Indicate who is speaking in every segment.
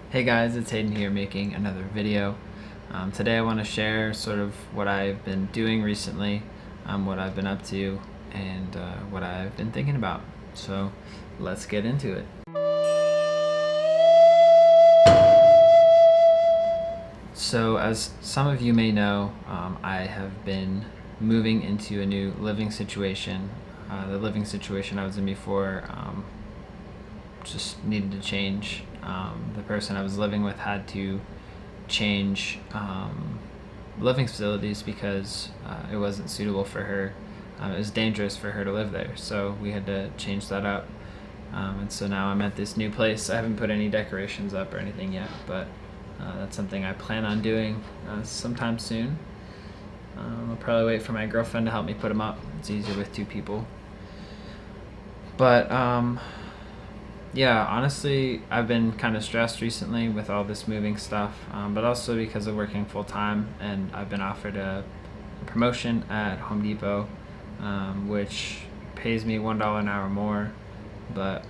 Speaker 1: Hey guys, it's Hayden here making another video. Today I want to share sort of what I've been doing recently, what I've been up to, and what I've been thinking about. So let's get into it. So as some of you may know, I have been moving into a new living situation. The living situation I was in before just needed to change. The person I was living with had to change living facilities because it wasn't suitable for her. It was dangerous for her to live there, so we had to change that up. And so now I'm at this new place. I haven't put any decorations up or anything yet, but that's something I plan on doing sometime soon. I'll probably wait for my girlfriend to help me put them up. It's easier with two people. But yeah, honestly, I've been kind of stressed recently with all this moving stuff, but also because of working full time, and I've been offered a promotion at Home Depot, which pays me $1 an hour more, but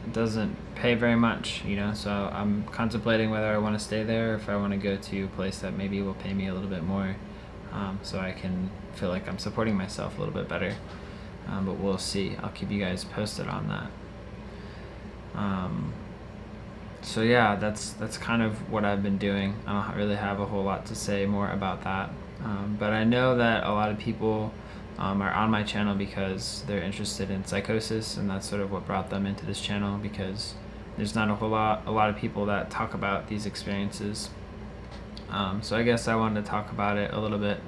Speaker 1: it doesn't pay very much, so I'm contemplating whether I want to stay there or if I want to go to a place that maybe will pay me a little bit more, so I can feel like I'm supporting myself a little bit better. But we'll see. I'll keep you guys posted on that. So yeah, that's kind of what I've been doing. I don't really have a whole lot to say more about that. But I know that a lot of people are on my channel because they're interested in psychosis, and that's sort of what brought them into this channel, because there's not a lot of people that talk about these experiences. So I guess I wanted to talk about it a little bit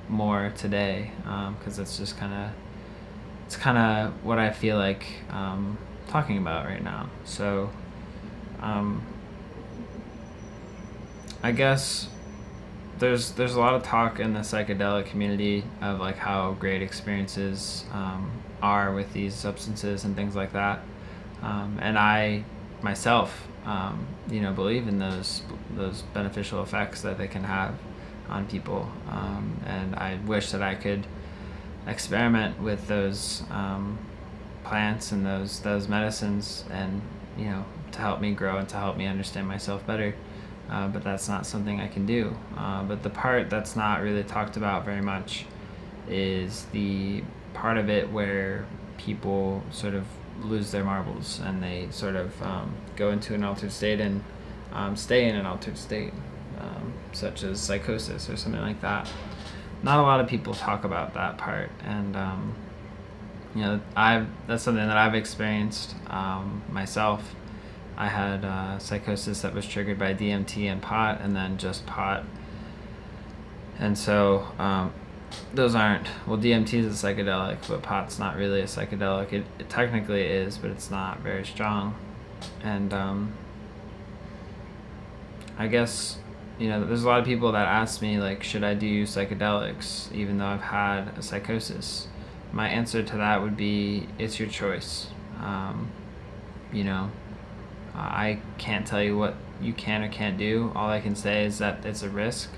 Speaker 1: more today, because it's kind of what I feel like talking about right now. So I guess there's a lot of talk in the psychedelic community of like how great experiences are with these substances and things like that, and I myself believe in those beneficial effects that they can have on people, and I wish that I could experiment with those plants and those medicines, and to help me grow and to help me understand myself better, but that's not something I can do. But the part that's not really talked about very much is the part of it where people sort of lose their marbles and they sort of go into an altered state and stay in an altered state, such as psychosis or something like that. Not a lot of people talk about that part, and that's something that I've experienced myself. I had psychosis that was triggered by DMT and pot, and then just pot. And so those aren't, well, DMT is a psychedelic, but pot's not really a psychedelic. It technically is, but it's not very strong. And I guess there's a lot of people that ask me, like, should I do psychedelics even though I've had a psychosis? My answer to that would be, it's your choice. I can't tell you what you can or can't do. All I can say is that it's a risk.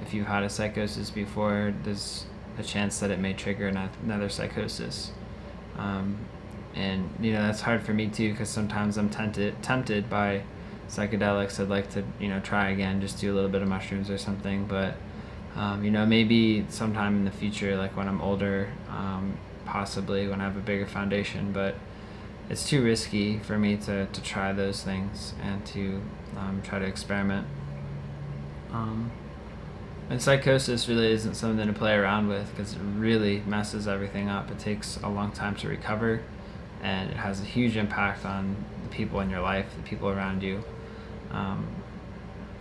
Speaker 1: If you've had a psychosis before, there's a chance that it may trigger another psychosis. And that's hard for me too, because sometimes I'm tempted by psychedelics. I'd like to try again, just do a little bit of mushrooms or something, but maybe sometime in the future, like when I'm older, possibly when I have a bigger foundation, but it's too risky for me to try those things and to try to experiment. And psychosis really isn't something to play around with, because it really messes everything up. It takes a long time to recover, and it has a huge impact on the people in your life, the people around you.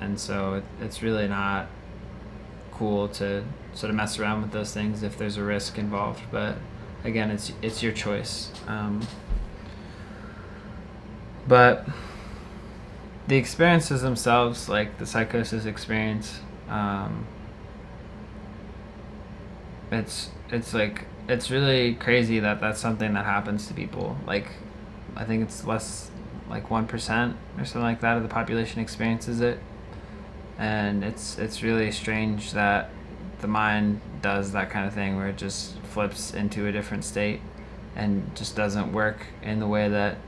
Speaker 1: And so it's really not cool to sort of mess around with those things if there's a risk involved. But again, it's your choice. But the experiences themselves, like the psychosis experience, it's really crazy that that's something that happens to people. Like, I think it's less, like 1% or something like that of the population experiences it, and it's really strange that the mind does that kind of thing, where it just flips into a different state and just doesn't work in the way that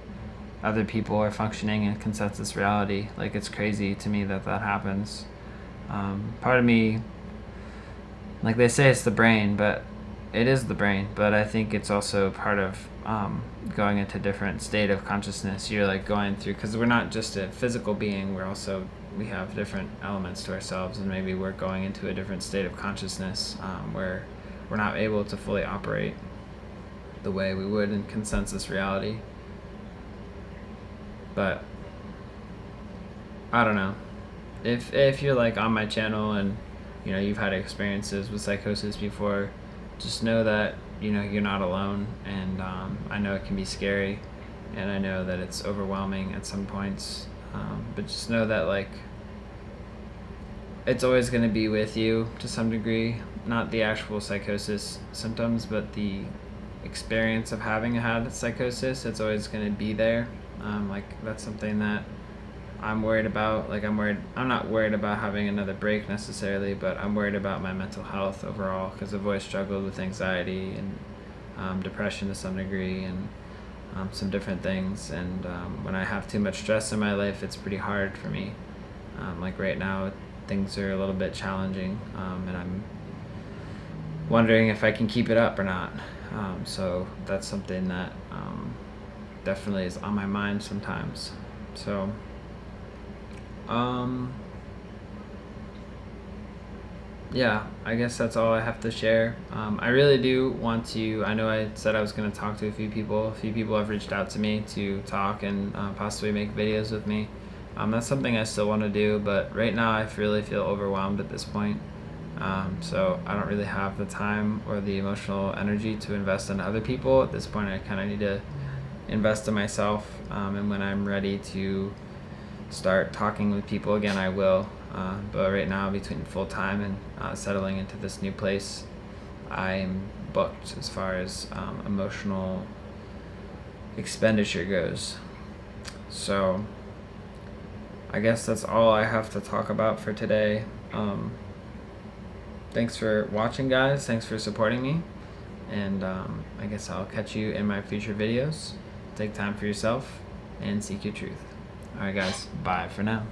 Speaker 1: other people are functioning in consensus reality. Like, it's crazy to me that happens. Part of me, like they say it's the brain, but it is the brain, but I think it's also part of going into a different state of consciousness. You're like going through, because we're not just a physical being, we have different elements to ourselves, and maybe we're going into a different state of consciousness where we're not able to fully operate the way we would in consensus reality. But I don't know, if you're like on my channel and you've had experiences with psychosis before, just know that you're not alone. And I know it can be scary, and I know that it's overwhelming at some points, but just know that like it's always going to be with you to some degree. Not the actual psychosis symptoms, but the experience of having had psychosis. It's always going to be there. Like, that's something that I'm worried about. Like, I'm not worried about having another break necessarily, but I'm worried about my mental health overall, because I've always struggled with anxiety and depression to some degree, and some different things. And when I have too much stress in my life, it's pretty hard for me. Like right now, things are a little bit challenging, and I'm wondering if I can keep it up or not. So that's something that definitely is on my mind sometimes. So yeah, I guess that's all I have to share. I really do want to, I know I said I was going to talk to a few people. A few people have reached out to me to talk and possibly make videos with me. That's something I still want to do, but right now I really feel overwhelmed at this point. So I don't really have the time or the emotional energy to invest in other people. At this point, I kind of need to invest in myself, and when I'm ready to start talking with people again, I will. But right now, between full-time and settling into this new place, I'm booked as far as emotional expenditure goes. So I guess that's all I have to talk about for today. Thanks for watching, guys. Thanks for supporting me. And I guess I'll catch you in my future videos. Take time for yourself and seek your truth. Alright, guys. Bye for now.